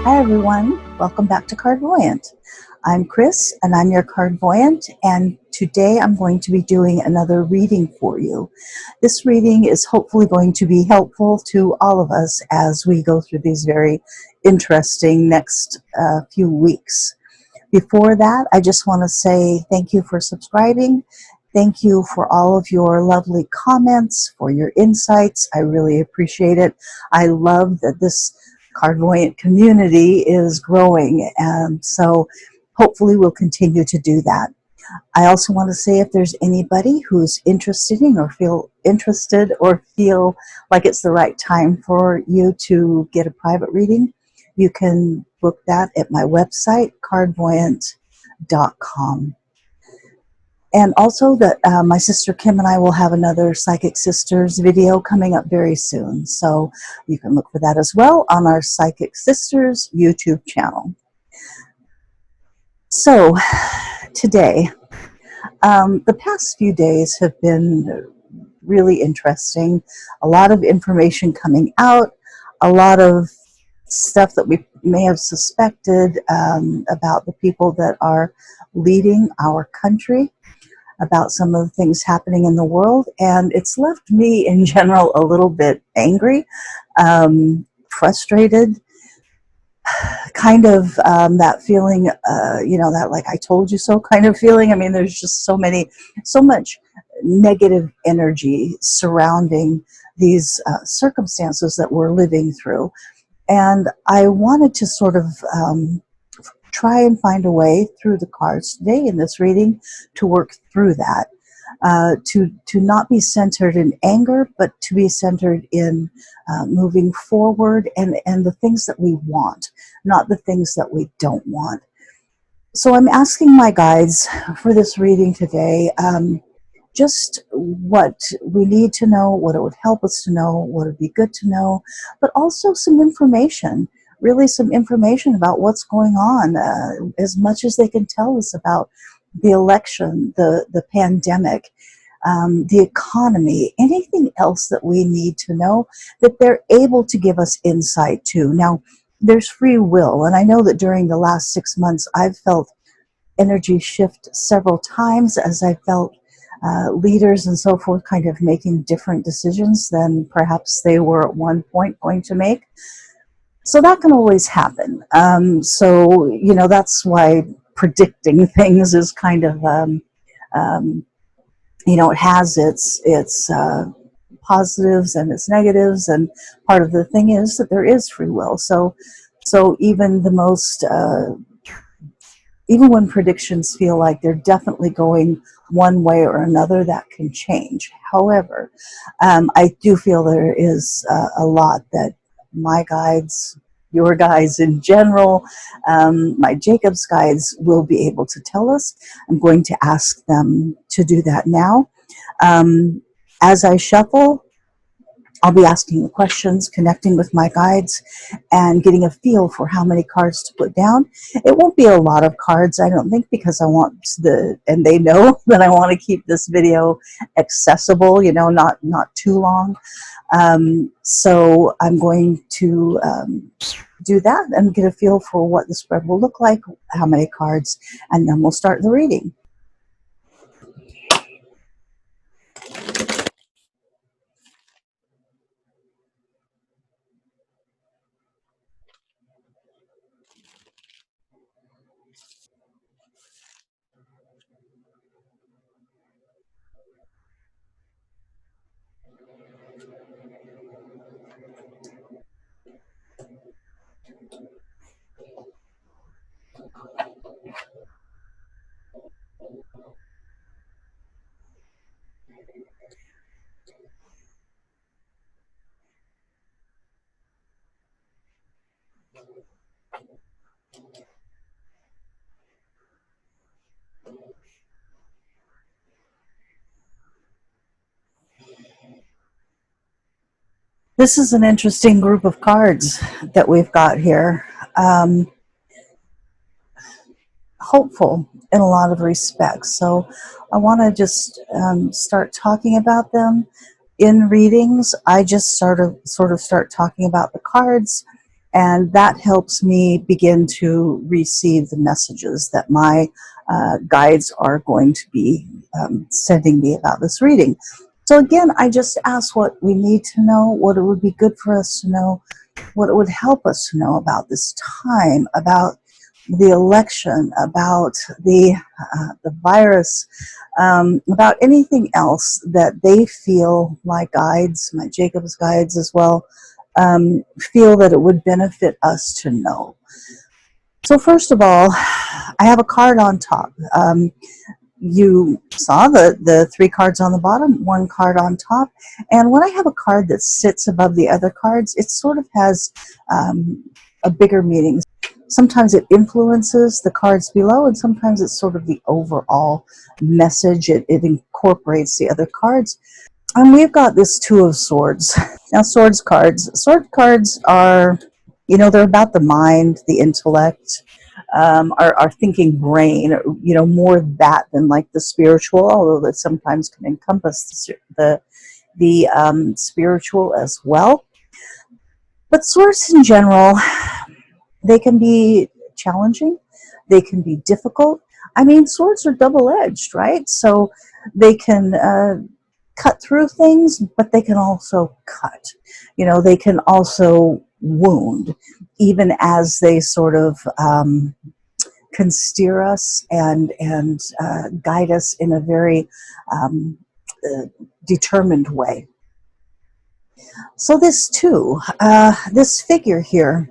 Hi everyone, welcome back to Cardvoyant. I'm Kris and I'm your Cardvoyant, and today I'm going to be doing another reading for you. This reading is hopefully going to be helpful to all of us as we go through these very interesting next few weeks. Before that, I just want to say thank you for subscribing. Thank you for all of your lovely comments, for your insights. I really appreciate it. I love that this Cardvoyant community is growing, and so hopefully we'll continue to do that. I also want to say if there's anybody who's interested in or feel interested or feel like it's the right time for you to get a private reading, you can book that at my website, cardvoyant.com. And also that my sister Kim and I will have another Psychic Sisters video coming up very soon. So you can look for that as well on our Psychic Sisters YouTube channel. So today, the past few days have been really interesting. A lot of information coming out, a lot of stuff that we may have suspected about the people that are leading our country, about some of the things happening in the world, and it's left me in general a little bit angry, frustrated, kind of that feeling, that like I told you so kind of feeling. I mean, there's just so much negative energy surrounding these circumstances that we're living through. And I wanted to sort of try and find a way through the cards today in this reading to work through that, to not be centered in anger, but to be centered in moving forward and the things that we want, not the things that we don't want. So I'm asking my guides for this reading today just what we need to know, what it would help us to know, what would be good to know, but also some information, really some information about what's going on, as much as they can tell us about the election, the pandemic, the economy, anything else that we need to know, that they're able to give us insight to. Now, there's free will, and I know that during the last 6 months, I've felt energy shift several times as I felt leaders and so forth kind of making different decisions than perhaps they were at one point going to make. So that can always happen. So, that's why predicting things is kind of, it has its positives and its negatives. And part of the thing is that there is free will. So even the most, even when predictions feel like they're definitely going one way or another, that can change. However, I do feel there is a lot that my guides, your guides in general, my Jacob's guides will be able to tell us. I'm going to ask them to do that now. As I shuffle, I'll be asking the questions, connecting with my guides, and getting a feel for how many cards to put down. It won't be a lot of cards, I don't think, because I want and they know that I want to keep this video accessible, not too long. So I'm going to do that and get a feel for what the spread will look like, how many cards, and then we'll start the reading. This is an interesting group of cards that we've got here. Hopeful in a lot of respects. So I want to just start talking about them in readings. I just sort of start talking about the cards, And that helps me begin to receive the messages that my guides are going to be sending me about this reading. So again, I just ask what we need to know, what it would be good for us to know, what it would help us to know about this time, about the election, about the virus, about anything else that they feel, my guides, my Jacob's guides as well, feel that it would benefit us to know. So first of all, I have a card on top. You saw the three cards on the bottom, one card on top. And when I have a card that sits above the other cards, it sort of has a bigger meaning. Sometimes it influences the cards below, and sometimes it's sort of the overall message. It incorporates the other cards. And we've got this Two of Swords. Now, sword cards are, they're about the mind, the intellect, our thinking brain, more that than like the spiritual, although that sometimes can encompass the spiritual as well. But swords in general, they can be challenging, they can be difficult. I mean, swords are double-edged, right? So they can cut through things, but they can also cut. They can also wound, even as they sort of can steer us and guide us in a very determined way. So this too, this figure here,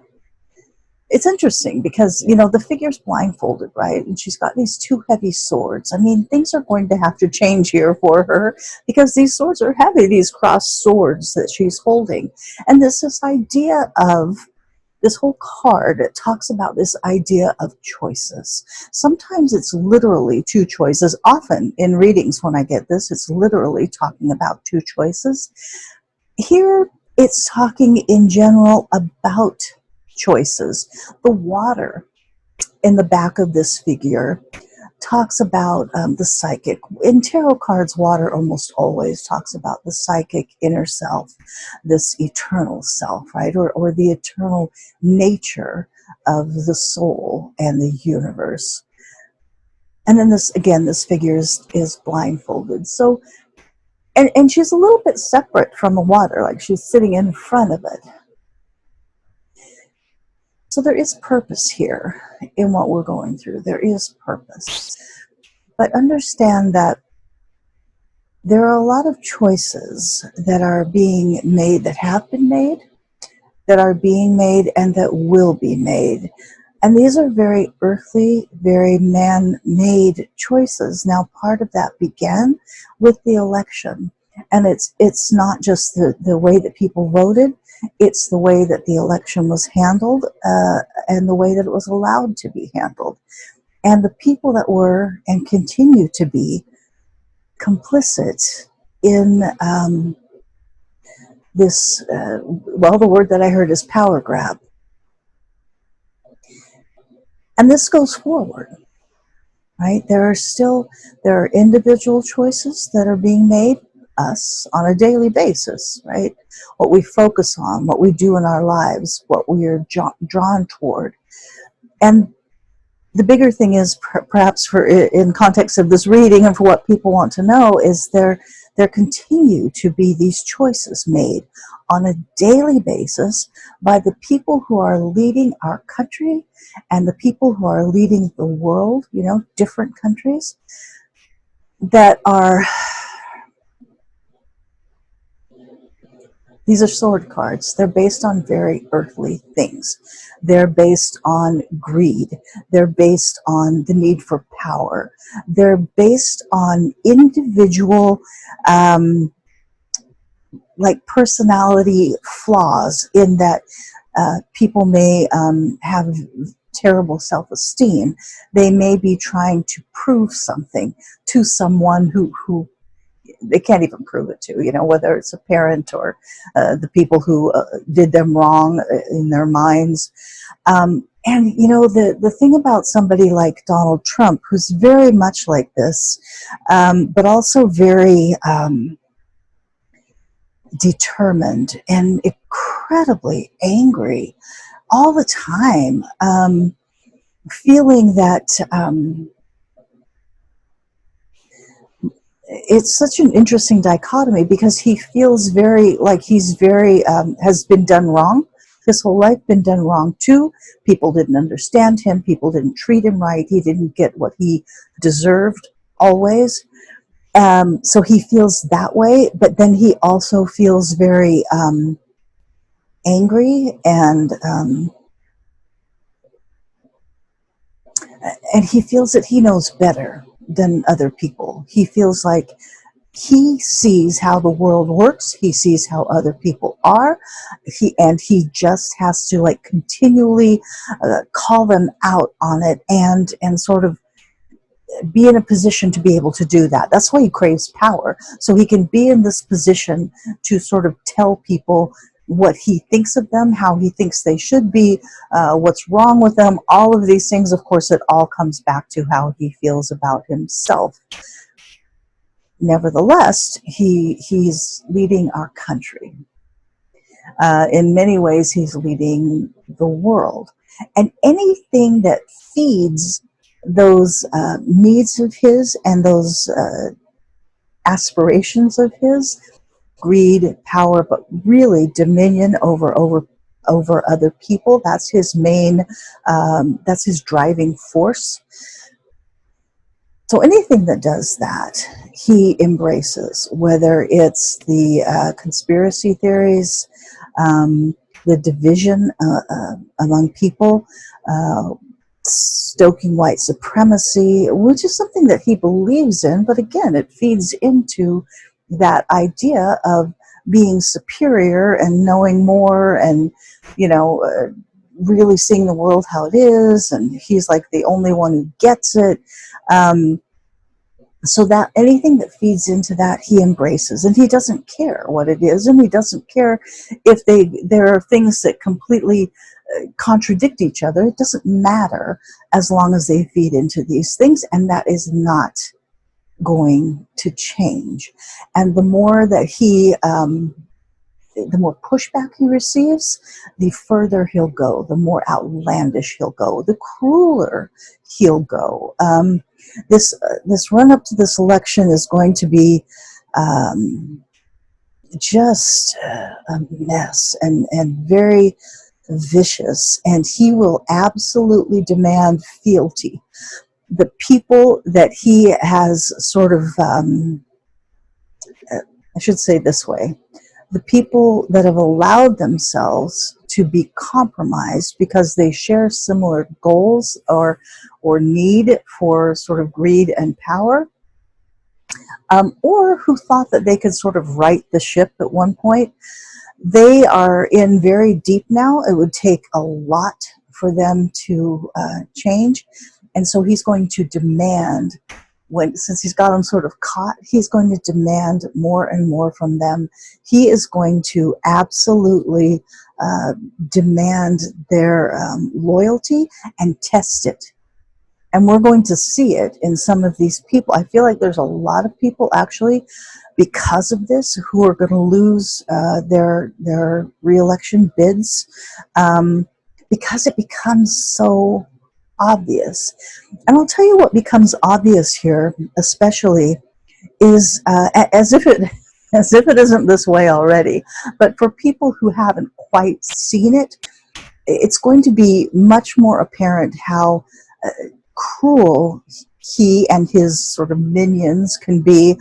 it's interesting because, the figure's blindfolded, right? And she's got these two heavy swords. I mean, things are going to have to change here for her because these swords are heavy, these crossed swords that she's holding. And this idea of this whole card, it talks about this idea of choices. Sometimes it's literally two choices. Often in readings when I get this, it's literally talking about two choices. Here, it's talking in general about choices. The water in the back of this figure talks about the psychic. In tarot cards, water almost always talks about the psychic inner self, this eternal self, right? Or the eternal nature of the soul and the universe. And then this figure is blindfolded. So, and she's a little bit separate from the water, like she's sitting in front of it. So there is purpose here in what we're going through. There is purpose. But understand that there are a lot of choices that are being made, that have been made, that are being made, and that will be made. And these are very earthly, very man-made choices. Now, part of that began with the election. And it's not just the way that people voted, it's the way that the election was handled and the way that it was allowed to be handled. And the people that were and continue to be complicit in this, the word that I heard is power grab. And this goes forward, right? There are individual choices that are being made, us, on a daily basis, right? What we focus on, what we do in our lives, what we are drawn toward. And the bigger thing is, perhaps in context of this reading and for what people want to know, is there continue to be these choices made on a daily basis by the people who are leading our country and the people who are leading the world, different countries, that are... These are sword cards. They're based on very earthly things. They're based on greed. They're based on the need for power. They're based on individual, personality flaws, in that people may have terrible self-esteem. They may be trying to prove something to someone who they can't even prove it to, whether it's a parent or the people who did them wrong in their minds. And, the thing about somebody like Donald Trump, who's very much like this, but also very determined and incredibly angry all the time, feeling that it's such an interesting dichotomy, because he feels very like he's very has been done wrong. His whole life been done wrong too. People didn't understand him. People didn't treat him right. He didn't get what he deserved always. So he feels that way, but then he also feels very angry, and he feels that he knows better than other people. He feels like he sees how the world works. He sees how other people are. He just has to like continually call them out on it, and sort of be in a position to be able to do that. That's why he craves power, so he can be in this position to sort of tell people what he thinks of them, how he thinks they should be, what's wrong with them, all of these things. Of course, it all comes back to how he feels about himself. Nevertheless, he's leading our country. In many ways, he's leading the world. And anything that feeds those needs of his and those aspirations of his, greed, power, but really dominion over other people, that's his main, that's his driving force. So anything that does that, he embraces, whether it's the conspiracy theories, the division among people, uh, stoking white supremacy, which is something that he believes in. But again, it feeds into that idea of being superior and knowing more, and, you know, really seeing the world how it is. And he's like the only one who gets it. So that anything that feeds into that, he embraces, and he doesn't care what it is, and he doesn't care if there are things that completely contradict each other. It doesn't matter, as long as they feed into these things, and that is not going to change. And the more that the more pushback he receives, the further he'll go, the more outlandish he'll go, the crueler he'll go. This run up to this election is going to be just a mess, and very vicious, and he will absolutely demand fealty. The people that he has sort of, I should say this way, the people that have allowed themselves to be compromised because they share similar goals or need for sort of greed and power, or who thought that they could sort of right the ship at one point, they are in very deep now. It would take a lot for them to change. And so he's going to demand, since he's got them sort of caught, he's going to demand more and more from them. He is going to absolutely demand their loyalty and test it. And we're going to see it in some of these people. I feel like there's a lot of people actually, because of this, who are going to lose their re-election bids, because it becomes so obvious. And I'll tell you what becomes obvious here, especially, is as if it isn't this way already. But for people who haven't quite seen it, it's going to be much more apparent how cruel he and his sort of minions can be,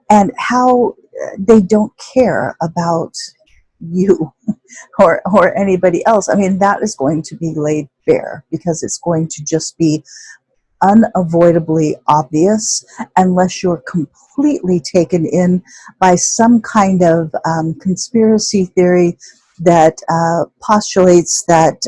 and how they don't care about you or anybody else. I mean, that is going to be laid bare, because it's going to just be unavoidably obvious, unless you're completely taken in by some kind of conspiracy theory that postulates that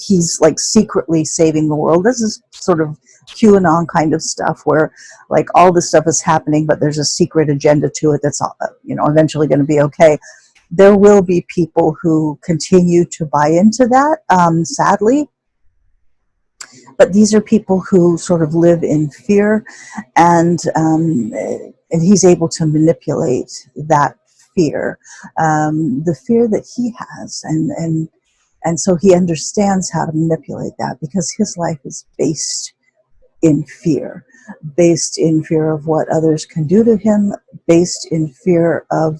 he's like secretly saving the world. This is sort of QAnon kind of stuff, where like all this stuff is happening, but there's a secret agenda to it that's eventually going to be okay. There will be people who continue to buy into that, sadly. But these are people who sort of live in fear, and he's able to manipulate that fear, the fear that he has, and And so he understands how to manipulate that because his life is based in fear of what others can do to him, based in fear of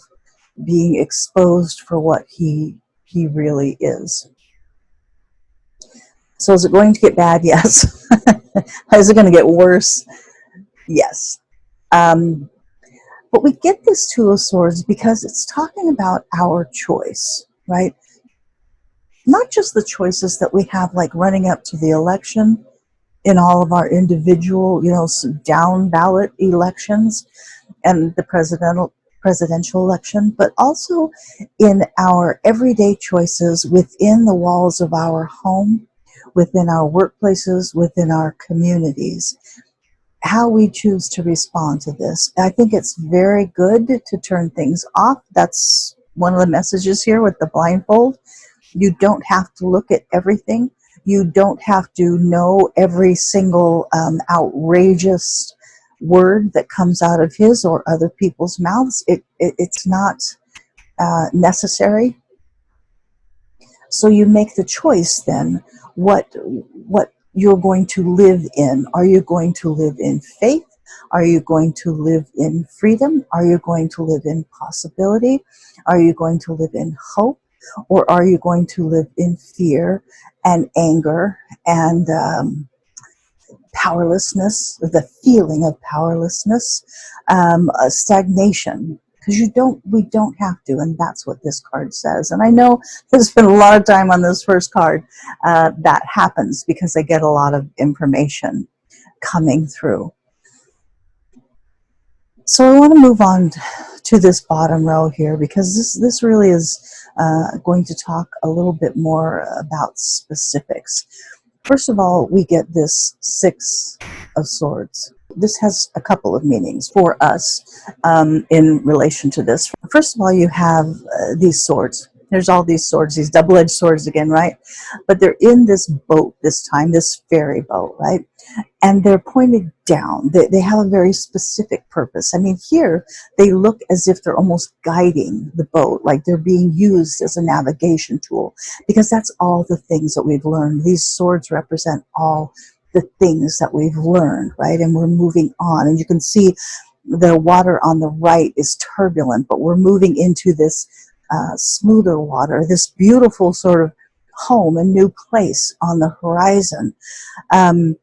being exposed for what he really is. So is it going to get bad? Yes. Is it going to get worse? Yes. But we get this Two of Swords because it's talking about our choice, right? Not just the choices that we have, like running up to the election in all of our individual, down ballot elections and the presidential election, but also in our everyday choices within the walls of our home, within our workplaces, within our communities, how we choose to respond to this. I think it's very good to turn things off. That's one of the messages here with the blindfold. You don't have to look at everything. You don't have to know every single outrageous word that comes out of his or other people's mouths. It's not necessary. So you make the choice then what you're going to live in. Are you going to live in faith? Are you going to live in freedom? Are you going to live in possibility? Are you going to live in hope? Or are you going to live in fear and anger and powerlessness, the feeling of powerlessness, stagnation? Because we don't have to, and that's what this card says. And I know there's been a lot of time on this first card that happens because I get a lot of information coming through. So I want to move on to this bottom row here because this really is going to talk a little bit more about specifics. First of all, we get this Six of Swords. This has a couple of meanings for us in relation to this. First of all, you have these swords. There's all these swords, these double-edged swords again, right? But they're in this boat this time, this ferry boat, right? And they're pointed down. They have a very specific purpose. I mean, here they look as if they're almost guiding the boat, like they're being used as a navigation tool, because that's all the things that we've learned. These swords represent all the things that we've learned, right? And we're moving on. And you can see the water on the right is turbulent, but we're moving into this smoother water, this beautiful sort of home, a new place on the horizon. And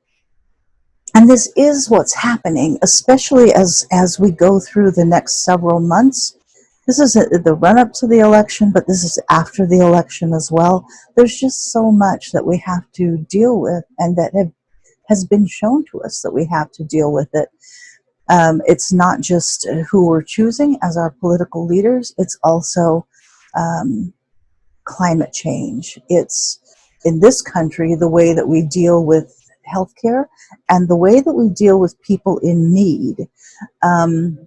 this is what's happening, especially as we go through the next several months. This is the run-up to the election, but this is after the election as well. There's just so much that we have to deal with, and that has been shown to us that we have to deal with it. It's not just who we're choosing as our political leaders, it's also climate change. It's, in this country, the way that we deal with healthcare and the way that we deal with people in need, and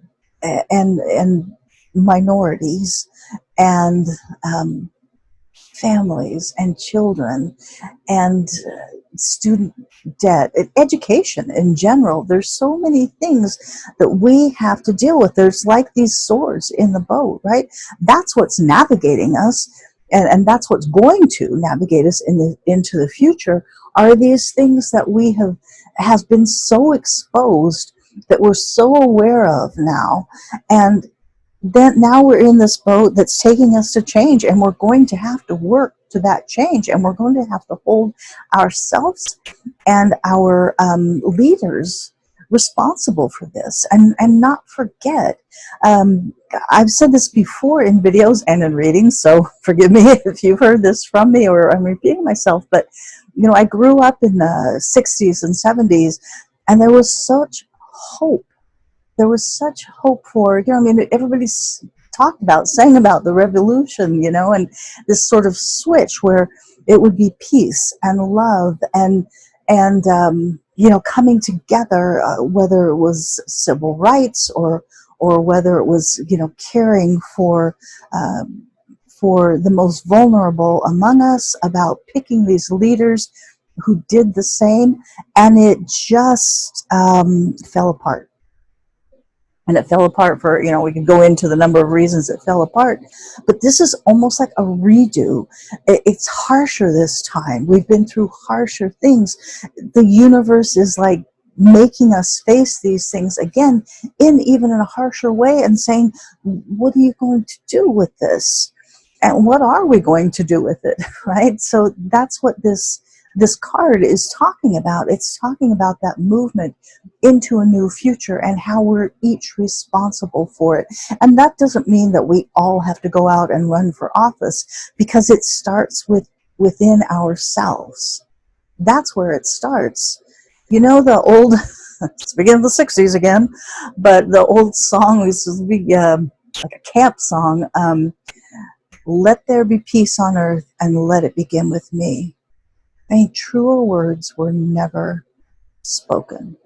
minorities and families and children and student debt, education in general. There's so many things that we have to deal with. There's like these swords in the boat, right? That's what's navigating us, and that's what's going to navigate us into the future, are these things that we has been so exposed, that we're so aware of now. And then now we're in this boat that's taking us to change, and we're going to have to work to that change, and we're going to have to hold ourselves and our leaders responsible for this, and not forget. I've said this before in videos and in readings, so forgive me if you've heard this from me or I'm repeating myself, but I grew up in the 60s and 70s, and there was such hope. There was such hope for, everybody's sang about the revolution, and this sort of switch where it would be peace and love and coming together, whether it was civil rights or whether it was, caring for the most vulnerable among us, about picking these leaders who did the same, and it just fell apart. and it fell apart for, we could go into the number of reasons it fell apart, but this is almost like a redo. It's harsher this time. We've been through harsher things. The universe is like making us face these things again, in even in a harsher way, and saying, what are you going to do with this, and what are we going to do with it? Right? So that's what this card is talking about. It's talking about that movement into a new future and how we're each responsible for it. And that doesn't mean that we all have to go out and run for office, because it starts within ourselves. That's where it starts. The old, it's beginning of the 60s again, but the old song used to be like a camp song, let there be peace on earth and let it begin with me. I mean, truer words were never spoken.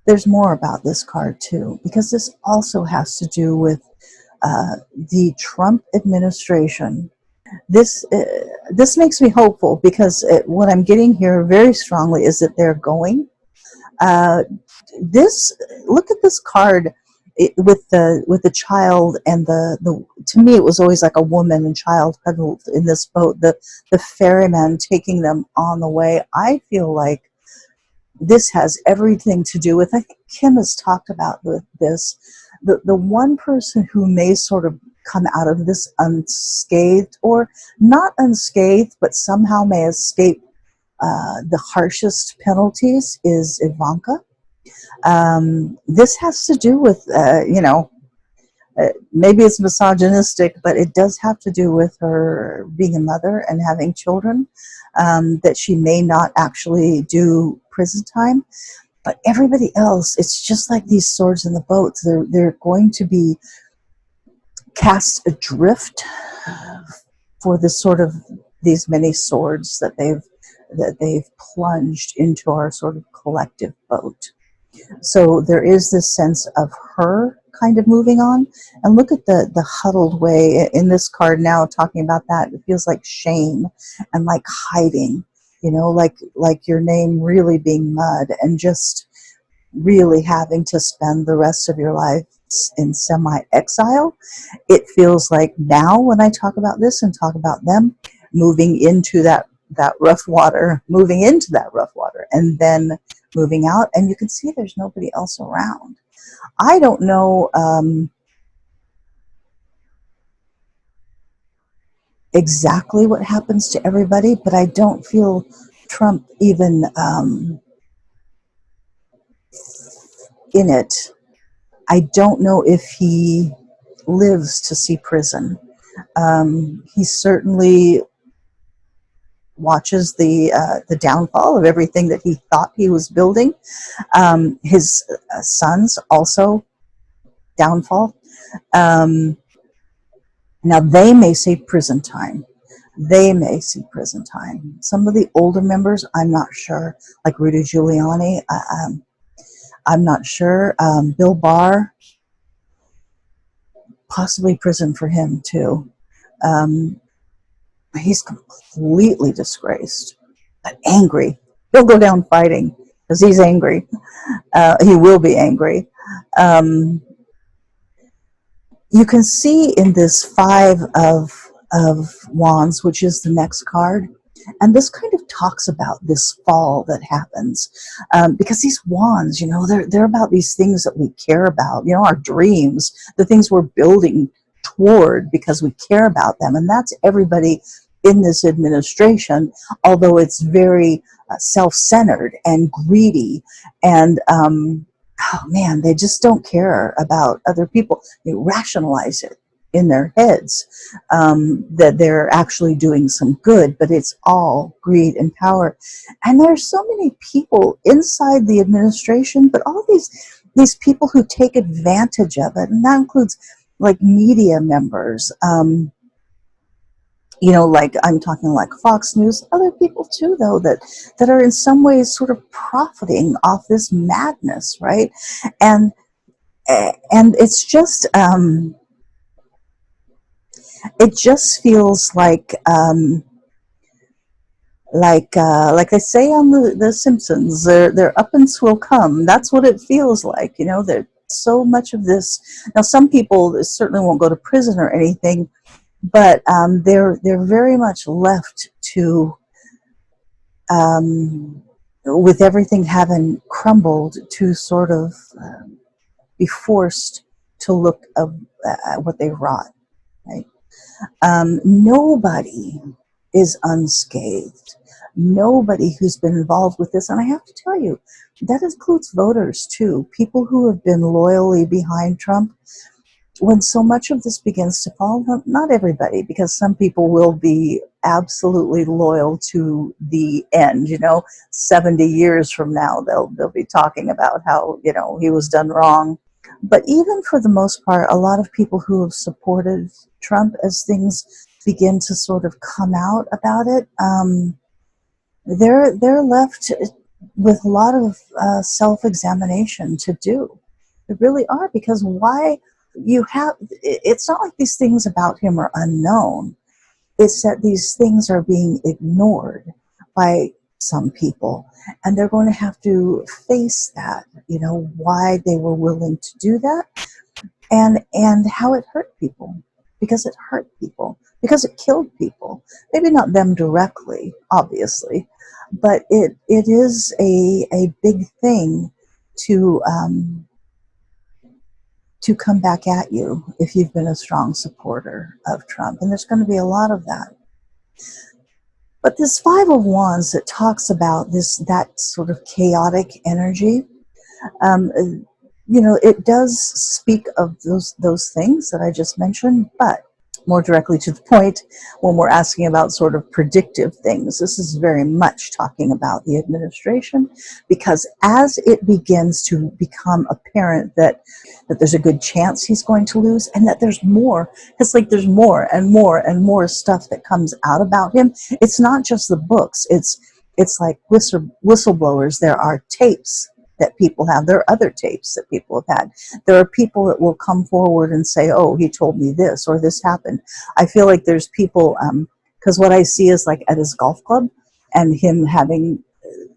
There's more about this card too, because this also has to do with the Trump administration. This makes me hopeful, because what I'm getting here very strongly is that they're going. Look at this card. With the child and the to me it was always like a woman and child huddled in this boat, the ferryman taking them on the way. I feel like this has everything to do with, I think Kim has talked about with this, the one person who may sort of come out of this unscathed, or not unscathed, but somehow may escape the harshest penalties, is Ivanka. This has to do with, maybe it's misogynistic, but it does have to do with her being a mother and having children, that she may not actually do prison time. But everybody else, it's just like these swords in the boat. They're going to be cast adrift for this sort of, these many swords that they've plunged into our sort of collective boat. So there is this sense of her kind of moving on. And look at the huddled way in this card now, talking about that. It feels like shame and like hiding, like your name really being mud, and just really having to spend the rest of your life in semi-exile. It feels like now, when I talk about this and talk about them moving into that rough water, and then moving out, and you can see there's nobody else around. I don't know exactly what happens to everybody, but I don't feel Trump even in it. I don't know if he lives to see prison. He certainly watches the downfall of everything that he thought he was building. His sons also downfall. Now they may see prison time. Some of the older members, I'm not sure, like Rudy Giuliani. I'm not sure. Bill Barr, possibly prison for him too. He's completely disgraced, but angry. He'll go down fighting because he's angry. He will be angry. You can see in this Five of Wands, which is the next card, and this kind of talks about this fall that happens, because these wands, they're about these things that we care about, our dreams, the things we're building toward because we care about them. And that's everybody in this administration, although it's very self-centered and greedy, and oh man, they just don't care about other people. They rationalize it in their heads, that they're actually doing some good, but it's all greed and power. And there's so many people inside the administration, but all these people who take advantage of it, and that includes like media members, like I'm talking like Fox News, other people too, though, that are in some ways sort of profiting off this madness, right? And it's just, it just feels like they say on the Simpsons, their uppance will come. That's what it feels like, that so much of this, now some people certainly won't go to prison or anything, but they're very much left to, with everything having crumbled, to sort of be forced to look at what they wrought, right? Nobody is unscathed. Nobody who's been involved with this, and I have to tell you, that includes voters too, people who have been loyally behind Trump. When so much of this begins to fall, not everybody, because some people will be absolutely loyal to the end. 70 years from now, they'll be talking about how he was done wrong. But even for the most part, a lot of people who have supported Trump, as things begin to sort of come out about it, they're left with a lot of self-examination to do. They really are, because why it's not like these things about him are unknown. It's that these things are being ignored by some people, and they're going to have to face that, why they were willing to do that, and how it hurt people, because it hurt people, because it killed people. Maybe not them directly, obviously, but it is a big thing to come back at you if you've been a strong supporter of Trump, and there's going to be a lot of that. But this Five of Wands that talks about that sort of chaotic energy, it does speak of those things that I just mentioned, but more directly to the point, when we're asking about sort of predictive things, this is very much talking about the administration, because as it begins to become apparent that there's a good chance he's going to lose, and that there's more, it's like there's more and more and more stuff that comes out about him. It's not just the books, it's like whistleblowers. There are tapes that people have. There are other tapes that people have had. There are people that will come forward and say, oh, he told me this, or this happened. I feel like there's people, because what I see is like at his golf club, and him having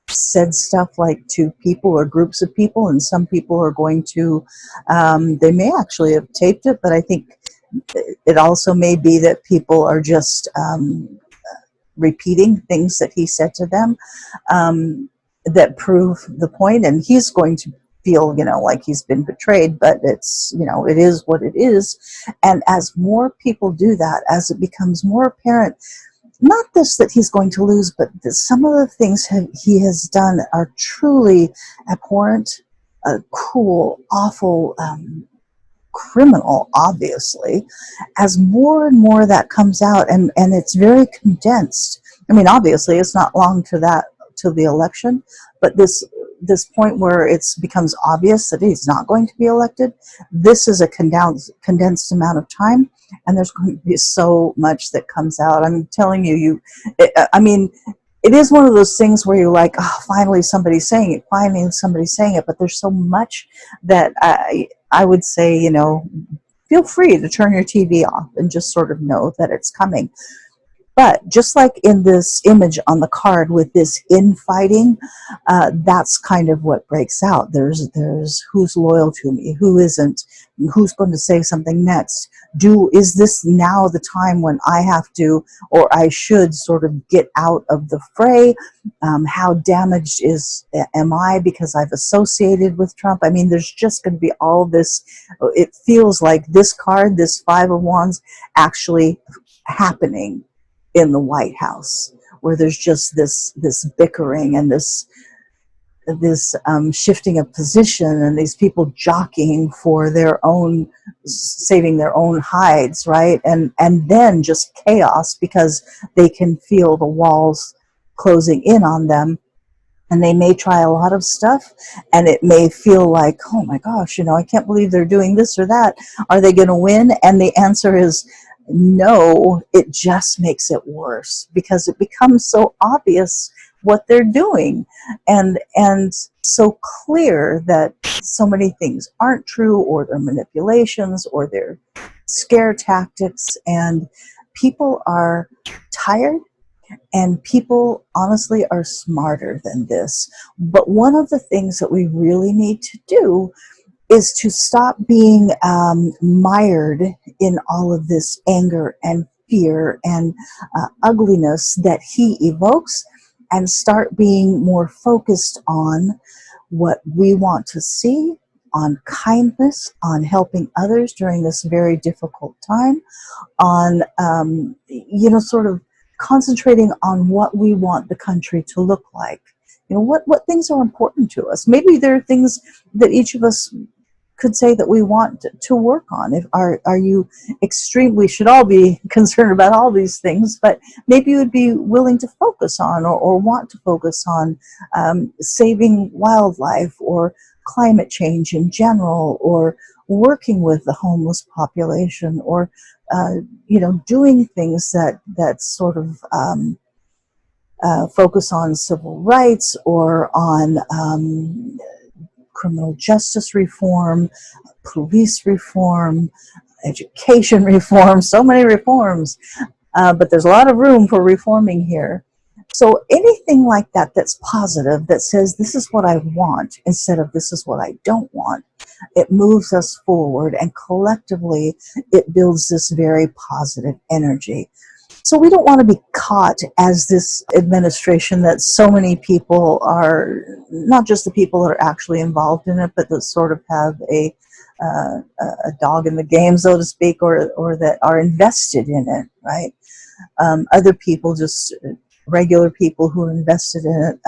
said stuff like to people or groups of people, and some people are going to, they may actually have taped it, but I think it also may be that people are just repeating things that he said to them, that prove the point, and he's going to feel, like he's been betrayed, but it's, it is what it is. And as more people do that, as it becomes more apparent, not this that he's going to lose, but that some of the things he has done are truly abhorrent, cruel, awful, criminal, obviously. As more and more of that comes out, and it's very condensed. I mean, obviously it's not long to the election, but this point where it becomes obvious that he's not going to be elected, this is a condensed amount of time, and there's going to be so much that comes out. I'm telling you, it is one of those things where you're like, oh, finally somebody's saying it, but there's so much that I would say, feel free to turn your TV off and just sort of know that it's coming. But just like in this image on the card with this infighting, that's kind of what breaks out. There's who's loyal to me, who isn't, who's going to say something next. Is this now the time when I have to, or I should sort of get out of the fray? How damaged am I because I've associated with Trump? I mean, there's just going to be all this. It feels like this card, this Five of Wands, actually happening in the White House, where there's just this bickering and this shifting of position, and these people jockeying for saving their own hides, right? And then just chaos, because they can feel the walls closing in on them, and they may try a lot of stuff, and it may feel like, oh my gosh, I can't believe they're doing this or that. Are they going to win? And the answer is no. It just makes it worse, because it becomes so obvious what they're doing, and so clear that so many things aren't true, or they're manipulations, or they're scare tactics, and people are tired, and people honestly are smarter than this. But one of the things that we really need to do is to stop being mired in all of this anger and fear and ugliness that he evokes, and start being more focused on what we want to see, on kindness, on helping others during this very difficult time, on, sort of concentrating on what we want the country to look like. What things are important to us. Maybe there are things that each of us could say that we want to work on. If are you extreme? We should all be concerned about all these things, but maybe you would be willing to focus on, or want to focus on, saving wildlife, or climate change in general, or working with the homeless population, or doing things that sort of focus on civil rights, or on criminal justice reform, police reform, education reform, so many reforms, but there's a lot of room for reforming here. So anything like that that's positive, that says this is what I want instead of this is what I don't want, it moves us forward, and collectively it builds this very positive energy. So we don't want to be caught as this administration that so many people are, not just the people that are actually involved in it, but that sort of have a dog in the game, so to speak, or that are invested in it, right? Other people, just regular people who are invested in it,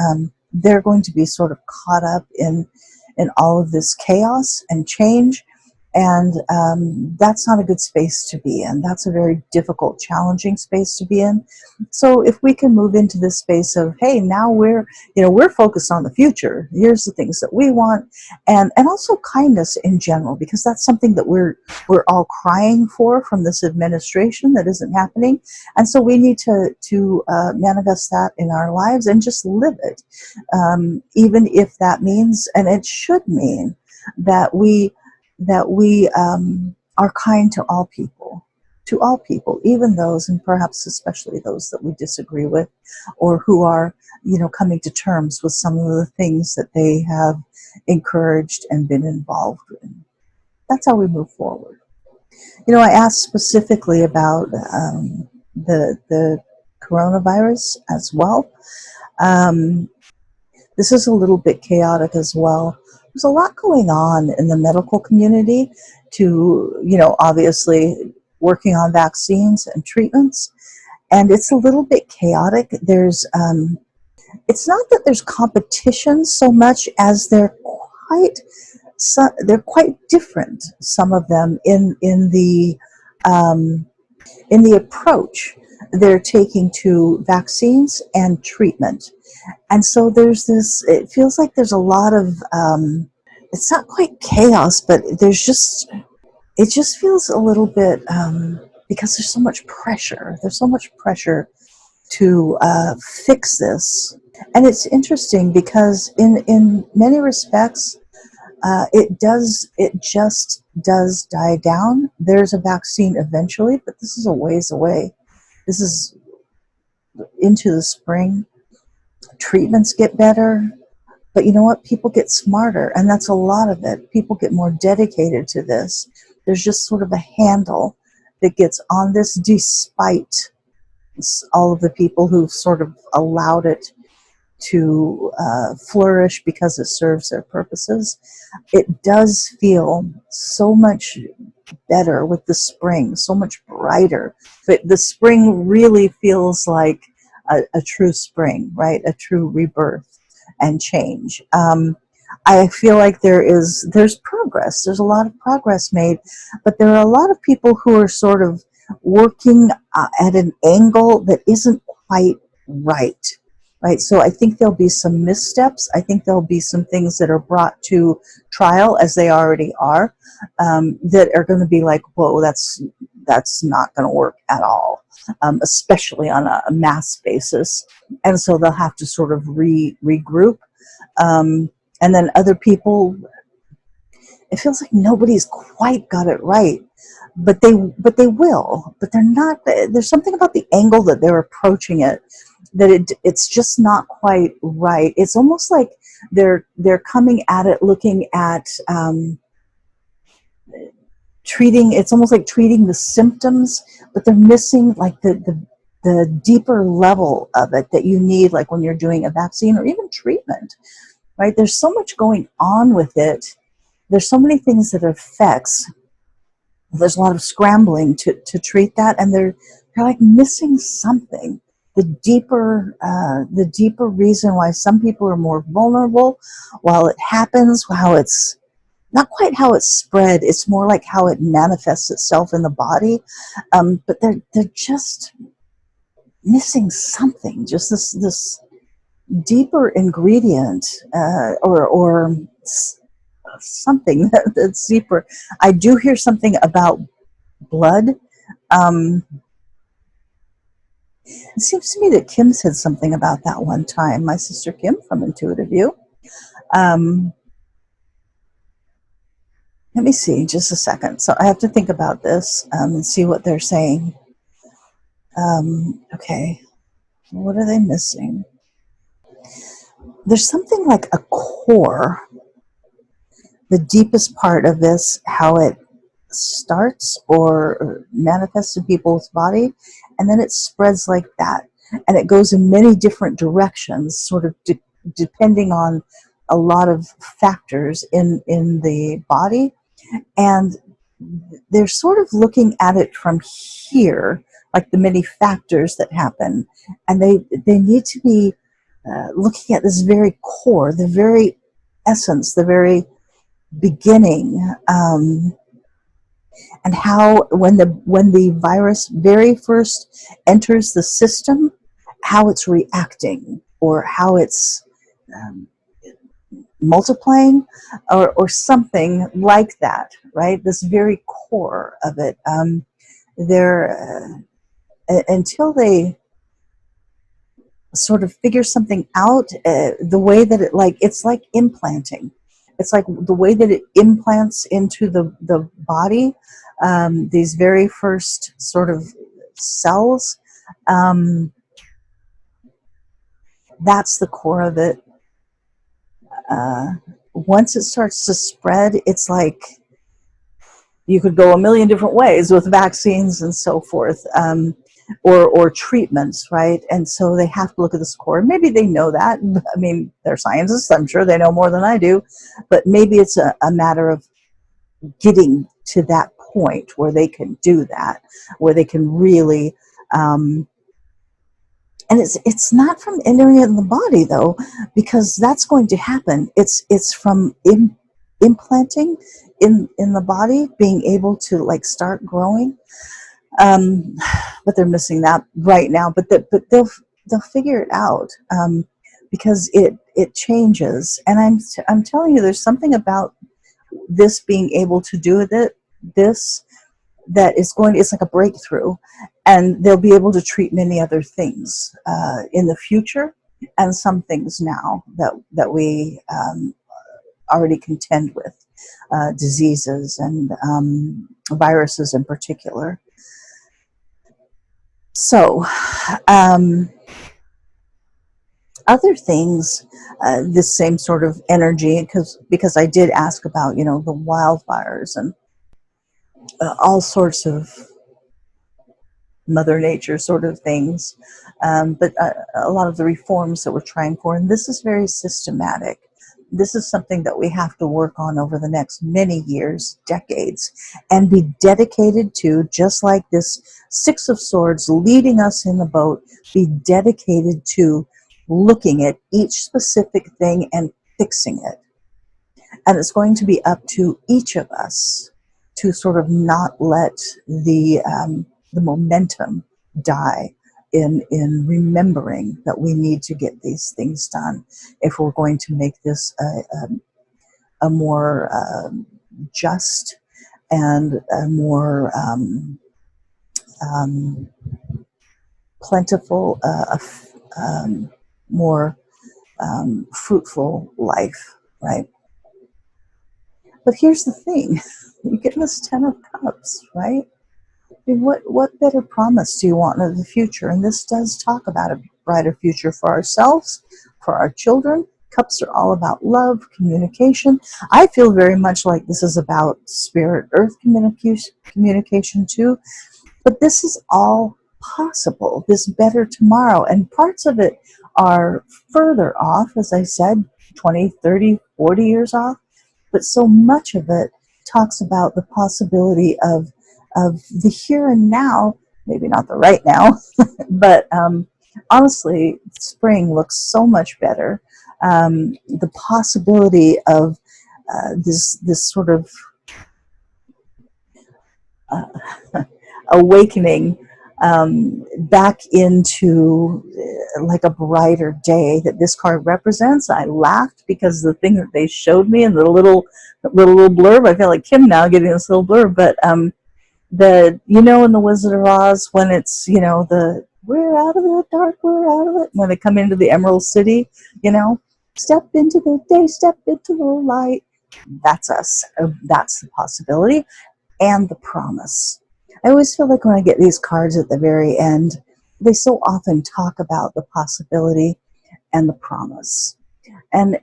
they're going to be sort of caught up in all of this chaos and change. And that's not a good space to be in. That's a very difficult, challenging space to be in. So if we can move into this space of, hey, now we're focused on the future. Here's the things that we want, and also kindness in general, because that's something that we're all crying for from this administration that isn't happening. And so we need to manifest that in our lives and just live it, even if that means, and it should mean, that we are kind to all people, even those, and perhaps especially those that we disagree with, or who are, coming to terms with some of the things that they have encouraged and been involved in. That's how we move forward. I asked specifically about the coronavirus as well. This is a little bit chaotic as well. There's a lot going on in the medical community to, obviously working on vaccines and treatments. And it's a little bit chaotic. It's not that there's competition so much as they're quite different, some of them, in the approach they're taking to vaccines and treatment. And so it feels like there's a lot of, it's not quite chaos, but it just feels a little bit, because there's so much pressure. There's so much pressure to fix this. And it's interesting because in many respects, it just does die down. There's a vaccine eventually, but this is a ways away. This is into the spring. Treatments get better, but you know what? People get smarter, and that's a lot of it. People get more dedicated to this. There's just sort of a handle that gets on this, despite all of the people who've sort of allowed it to flourish because it serves their purposes. It does feel so much better with the spring, so much brighter. But the spring really feels like a true spring, right? A true rebirth and change. I feel like there's progress. There's a lot of progress made, but there are a lot of people who are sort of working at an angle that isn't quite right. Right, so I think there'll be some missteps. I think there'll be some things that are brought to trial, as they already are, that are going to be like, whoa, that's not going to work at all, especially on a mass basis. And so they'll have to sort of regroup. And then other people, it feels like nobody's quite got it right, but they will. But they're not. There's something about the angle that they're approaching it that it's just not quite right. It's almost like they're coming at it looking at treating, it's almost like treating the symptoms, but they're missing like the deeper level of it that you need, like when you're doing a vaccine or even treatment, right? There's so much going on with it. There's so many things that it affects. There's a lot of scrambling to treat that, and they're like missing something. The deeper reason why some people are more vulnerable while it happens, how it's not quite how it's spread. It's more like how it manifests itself in the body. But they're just missing something. Just this deeper ingredient, or something that's deeper. I do hear something about blood. Um, it seems to me that Kim said something about that one time. My sister Kim from Intuitive View. Um, Let me see, just a second. So I have to think about this and see what they're saying. Okay, what are they missing? There's something like a core, the deepest part of this, how it starts or manifests in people's body, and then it spreads like that. And it goes in many different directions, sort of depending on a lot of factors in the body. And they're sort of looking at it from here, like the many factors that happen, and they need to be looking at this very core, the very essence, the very beginning, and how when the virus very first enters the system, how it's reacting or how it's um, multiplying, or something like that, right? This very core of it. They're until they sort of figure something out, the way that it's like implanting. It's like the way that it implants into the body, these very first sort of cells. Um, that's the core of it. Once it starts to spread, it's like you could go a million different ways with vaccines and so forth, or treatments, right? And so they have to look at this core. Maybe they know that. I mean, they're scientists. I'm sure they know more than I do. But maybe it's a matter of getting to that point where they can do that, where they can really... and it's not from entering it in the body, though, because that's going to happen. It's from implanting in the body, being able to like start growing. But they're missing that right now. But they'll figure it out, because it changes. And I'm telling you, there's something about this being able to do this that is going. It's like a breakthrough, and they'll be able to treat many other things in the future, and some things now that we already contend with, diseases and viruses in particular. So, other things, this same sort of energy, because I did ask about, the wildfires and all sorts of Mother Nature sort of things, but a lot of the reforms that we're trying for, and this is very systematic. This is something that we have to work on over the next many years, decades, and be dedicated to, just like this Six of Swords leading us in the boat, be dedicated to looking at each specific thing and fixing it. And it's going to be up to each of us to sort of not let the momentum die in remembering that we need to get these things done if we're going to make this a more just and a more plentiful, more fruitful life, right? But here's the thing, you get this 10 of Cups, right? I mean, what better promise do you want in the future? And this does talk about a brighter future for ourselves, for our children, cups are all about love, communication. I feel very much like this is about spirit earth communication too. But this is all possible, this better tomorrow. And parts of it are further off, as I said, 20, 30, 40 years off. But so much of it talks about the possibility of the here and now, maybe not the right now, but honestly, spring looks so much better. The possibility of this sort of awakening back into like a brighter day that this card represents. I laughed because the thing that they showed me in the little blurb, I feel like Kim now getting this little blurb, but in the Wizard of Oz when it's, the we're out of the dark, we're out of it, when they come into the Emerald City, step into the day, step into the light. That's us. That's the possibility and the promise. I always feel like when I get these cards at the very end, they so often talk about the possibility and the promise. And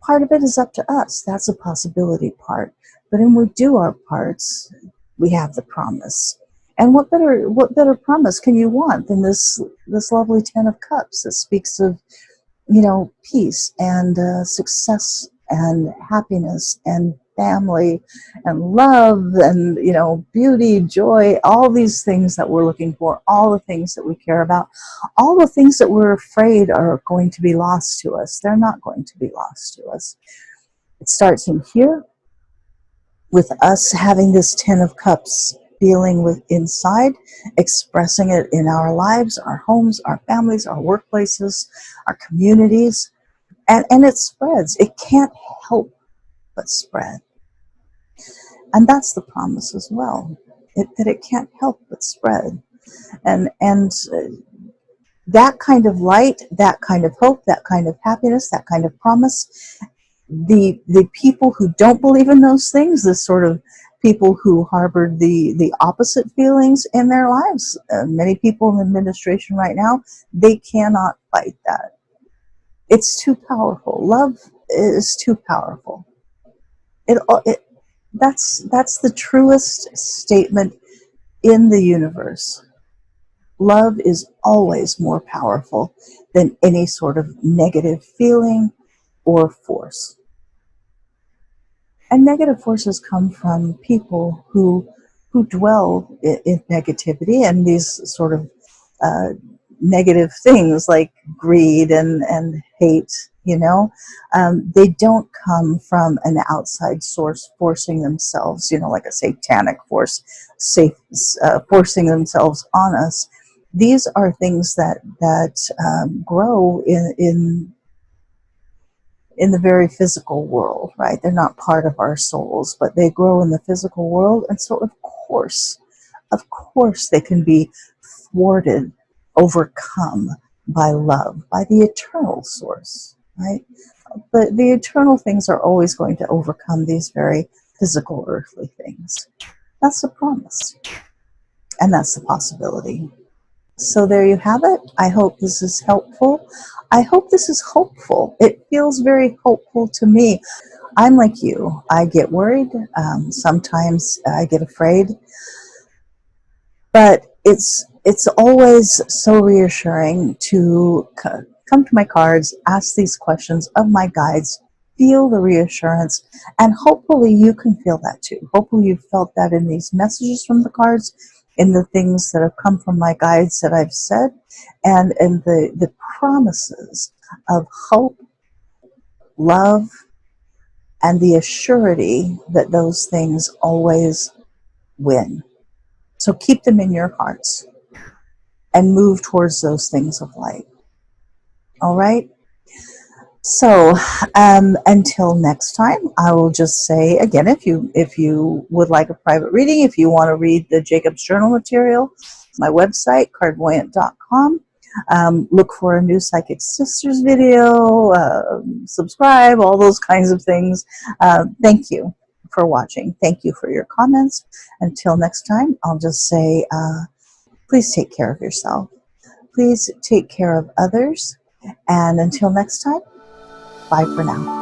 part of it is up to us. That's a possibility part. But when we do our parts, we have the promise. And what better promise can you want than this lovely Ten of Cups that speaks of, peace and success and happiness and family and love and, beauty, joy, all these things that we're looking for, all the things that we care about, all the things that we're afraid are going to be lost to us. They're not going to be lost to us. It starts in here with us having this Ten of Cups, feeling with inside, expressing it in our lives, our homes, our families, our workplaces, our communities, and it spreads. It can't help but spread. And that's the promise as well, that it can't help but spread. And that kind of light, that kind of hope, that kind of happiness, that kind of promise, the people who don't believe in those things, the sort of people who harbored the opposite feelings in their lives, many people in administration right now, they cannot fight that. It's too powerful. Love is too powerful. That's the truest statement in the universe. Love is always more powerful than any sort of negative feeling or force. And negative forces come from people who dwell in negativity and these sort of negative things like greed and hate. They don't come from an outside source forcing themselves, like a satanic force forcing themselves on us. These are things that grow in the very physical world, right? They're not part of our souls, but they grow in the physical world. And so, of course, they can be thwarted, overcome by love, by the eternal source, right? But the eternal things are always going to overcome these very physical, earthly things. That's the promise. And that's the possibility. So there you have it. I hope this is helpful. I hope this is hopeful. It feels very hopeful to me. I'm like you. I get worried. Sometimes I get afraid. But it's always so reassuring to come to my cards, ask these questions of my guides, feel the reassurance, and hopefully you can feel that too. Hopefully you felt that in these messages from the cards, in the things that have come from my guides that I've said, and the promises of hope, love, and the assurity that those things always win. So keep them in your hearts and move towards those things of light. All right? So until next time, I will just say again, if you would like a private reading, if you want to read the Jacob's Journal material, my website, cardvoyant.com. Look for a new Psychic Sisters video, subscribe, all those kinds of things. Thank you for watching. Thank you for your comments. Until next time, I'll just say, please take care of yourself. Please take care of others. And until next time, Bye for now.